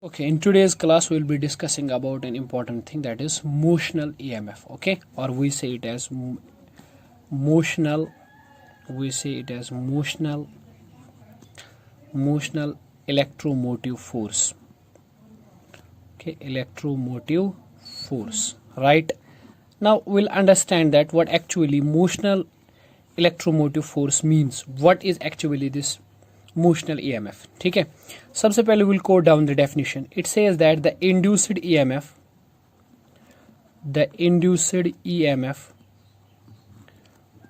Okay, in today's class we'll be discussing about an important thing, that is motional EMF. Okay, or we say it as motional, motional electromotive force. Okay, electromotive force, right? Now we'll understand that what actually motional electromotive force means. What is actually this motional EMF? ठीक है, सबसे पहले we'll quote down the definition. It says that the induced EMF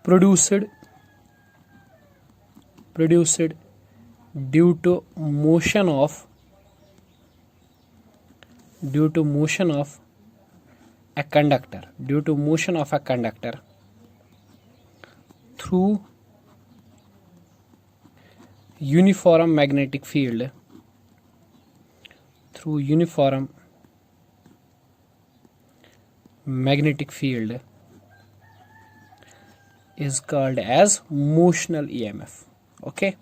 produced due to motion of a conductor, through uniform magnetic field, is called as motional EMF. Okay,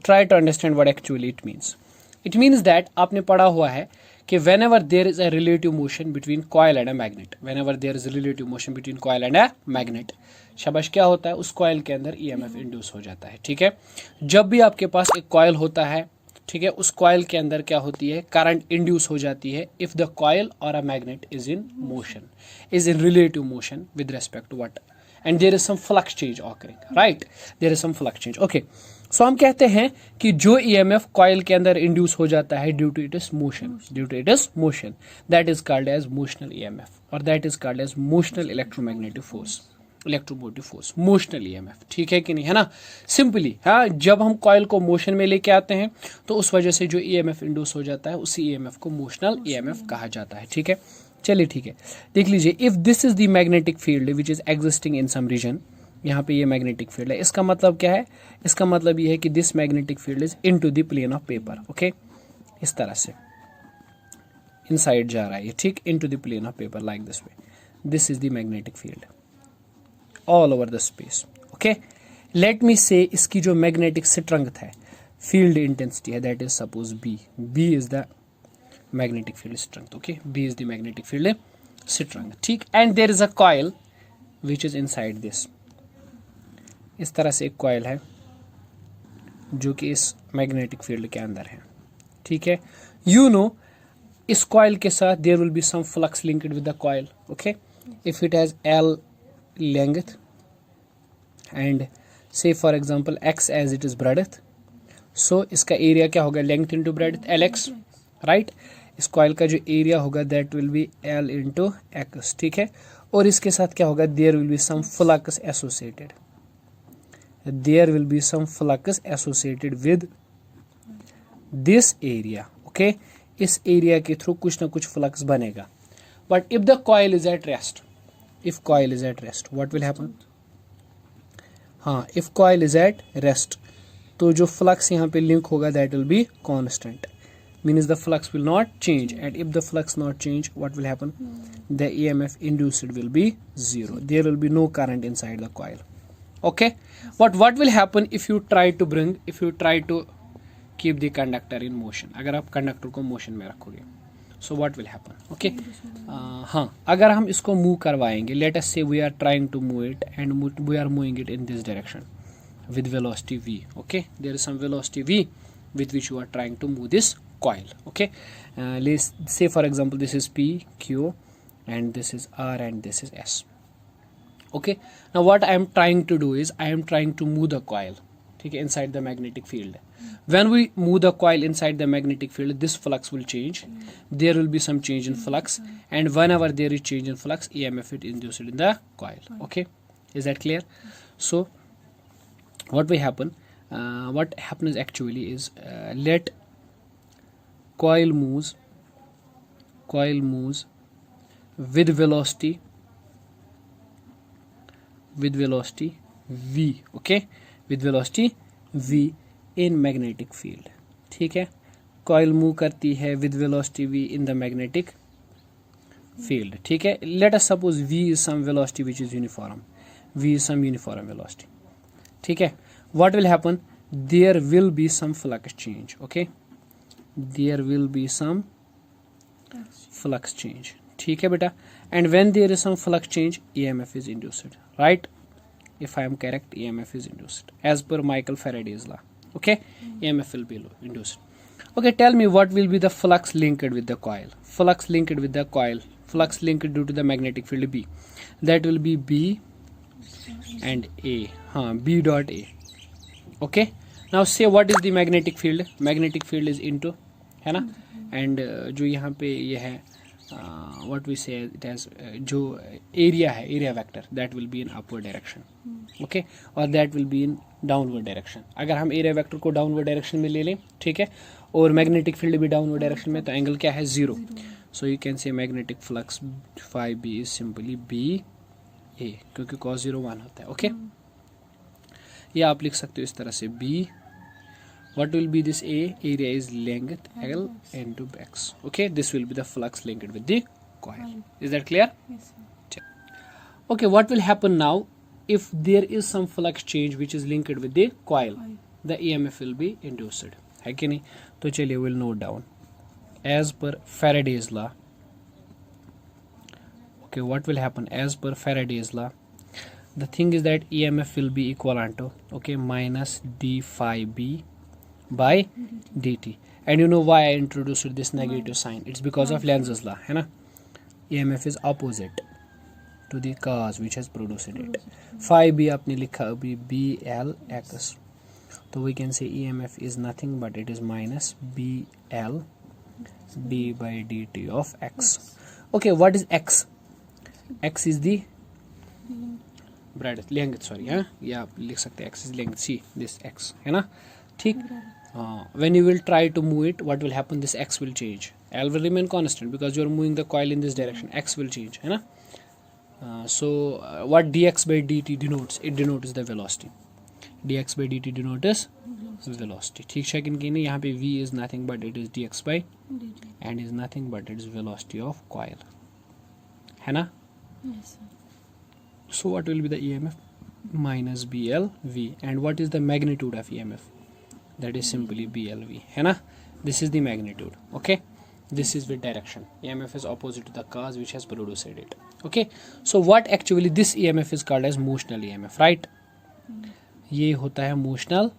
try to understand what actually it means. It means that आपने पढ़ा हुआ है कि whenever there is a relative motion between coil and a magnet, शाबाश, क्या होता है, उस कॉइल के अंदर EMF इंड्यूस हो जाता है. ठीक है, जब भी आपके पास एक कॉइल होता है, ठीक है, उस कॉइल के अंदर क्या होती है, करंट इंड्यूस हो जाती है इफ द कॉइल और a magnet is in relative motion with respect to what, and there is some flux change occurring, right, there is some flux change. Okay, so हम कहते हैं कि जो EMF कॉइल के अंदर इंड्यूस हो जाता है due to it is motion, that is called as motional EMF, और that is called as motional electromagnetic force, electromotive force, motional EMF. ठीक है कि नहीं, है ना. सिंपली, हाँ, जब हम कॉइल को मोशन में लेके आते हैं तो उस वजह से जो EMF इंड्यूस हो जाता है उसी EMF को मोशनल EMF कहा जाता है. ठीक है, चलिए ठीक है, देख लीजिए. If this is the magnetic field which is existing in some region, यहाँ पे ये मैग्नेटिक फील्ड है, इसका मतलब क्या है, इसका मतलब ये है कि this magnetic field is into the plane of paper. Okay, इस तरह से इनसाइड जा रहा है ये, ठीक, into the plane of paper like this way. This is the magnetic field all over the space. Okay, let me say इसकी जो मैग्नेटिक स्ट्रेंथ है, फील्ड इंटेंसिटी है, that is suppose B is the magnetic field strength. Okay, B is the magnetic field strength. ठीक, and there is a coil which is inside this. इस तरह से एक coil है जो कि इस मैग्नेटिक फील्ड के अंदर है. ठीक है, you know, इस कॉइल के साथ there will be some flux linked with the coil. Okay, if it has L length and say for example x as it is breadth, so इसका एरिया क्या होगा, length into breadth, LX, right. इस coil का जो area होगा that will be L into x. ठीक है, और इसके साथ क्या होगा, there will be some flux associated with this area. Okay, इस एरिया के थ्रू कुछ ना कुछ फ्लक्स बनेगा. but if the coil is at rest, what will happen? हाँ, if coil is at rest, तो जो फ्लक्स यहाँ पे लिंक होगा that will be constant, means the flux will not change, and if the flux not change, what will happen? The EMF induced will be zero. There will be no current inside the coil. Okay, but what will happen if you try to keep the conductor in motion? अगर आप conductor को motion में रखोगे, so what will happen? Okay, हाँ, अगर हम इसको move करवाएंगे, let us say we are trying to move it and we are moving it in this direction with velocity v. Okay, there is some velocity v with which you are trying to move this coil. Okay, let's say for example this is P, Q, and this is R, and this is S. Okay, now what I am trying to do is I am trying to move the coil, ठीक है, inside the magnetic field. When we move the coil inside the magnetic field, this flux will change. There will be some change in flux, and whenever there is change in flux, EMF is induced in the coil. Okay, is that clear? So what will happen? What happens actually is let coil moves with velocity v. Okay, with velocity v in magnetic field. ठीक है, coil move करती है with velocity v in the magnetic field. ठीक है, let us suppose v is some velocity which is uniform, v is some uniform velocity. ठीक है, what will happen? There will be some flux change. Okay, there will be some flux change. ठीक है बेटा, and when there is some flux change, EMF is induced, right? If I am correct, EMF is induced as per Michael Faraday's law. Okay, EMF will be induced. Okay, tell me what will be the flux linked with the coil. Flux linked with the coil. Flux linked due to the magnetic field B. That will be B and A. B dot A. Okay. Now say what is the magnetic field. Magnetic field is into, है ना, and जो यहाँ पे ये है what we say it as जो area है, area vector, that will be in upward direction. Okay, और that will be in downward direction. अगर हम area vector को downward direction में ले लें, ठीक है, और magnetic field भी downward direction में, तो angle क्या है, 0. So you can say magnetic flux phi B is simply B A, क्योंकि cos 0 1 होता है. Okay, या आप लिख सकते हो इस तरह से B. What will be this A? Area is length L into x. Okay, this will be the flux linked with the coil. Is that clear? Yes, sir. Okay, what will happen now if there is some flux change which is linked with the coil? The EMF will be induced. है कि नहीं? तो चलिए we'll note down. As per Faraday's law. Okay, what will happen as per Faraday's law? The thing is that EMF will be equivalent to, okay, minus d phi B by dt. And you know why I introduced this negative sign? It's because of Lenz's law, है ना? EMF is opposite to the cause which has produced it. Phi B आपने लिखा अभी BLX, तो we can say EMF is nothing but it is minus BL d by dt of x. Okay, what is x? X is the length, sorry, हाँ, ये आप लिख सकते हैं x is length. See this x, है ना, ठीक. When you will try to move it, what will happen? This x will change. L will remain constant because you are moving the coil in this direction. X will change, है ना. So what dx by dt denotes? It denotes the velocity. dx by dt denotes velocity. ठीक है कि नहीं? यहाँ पे v is nothing but it is dx by dt and is nothing but it is velocity of coil, है ना. Yes, sir. So what will be the EMF? Minus BLV. And what is the magnitude of EMF? That is simply BLV, है ना. This is the magnitude. Okay, this is with direction. EMF is opposite to the cause which has produced it. Okay, so what actually this EMF is called as motional EMF, right? ये होता है motional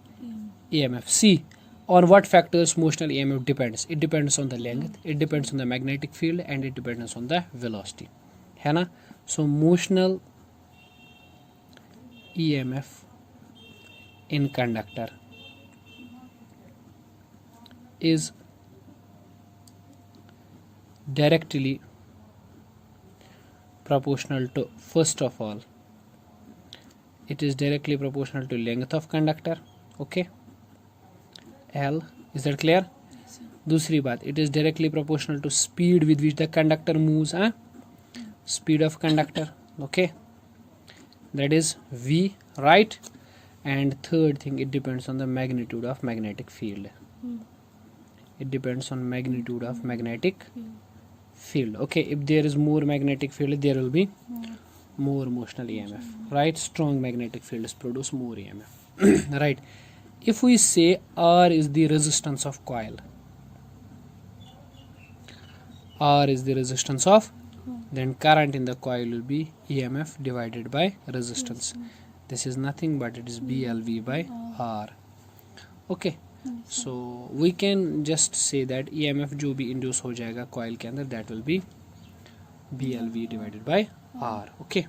EMF. See, on what factors motional EMF depends? It depends on the length, it depends on the magnetic field, and it depends on the velocity, है ना. So motional EMF in conductor is directly proportional to, first of all, it is directly proportional to length of conductor. Okay, L, is that clear? Yes, sir. दूसरी बात, it is directly proportional to speed with which the conductor moves, speed of conductor. Okay, that is V, right? And third thing, it depends on the magnitude of magnetic field. It depends on magnitude of magnetic field. Okay, if there is more magnetic field, there will be more motional EMF, right? Strong magnetic fields produce more EMF. Right. If we say R is the resistance of coil, R is the resistance of, then current in the coil will be EMF divided by resistance. This is nothing but it is BLV by R. Okay, so we can just say that EMF जो भी induce हो जाएगा coil के अंदर, that will be BLV divided by R. Okay.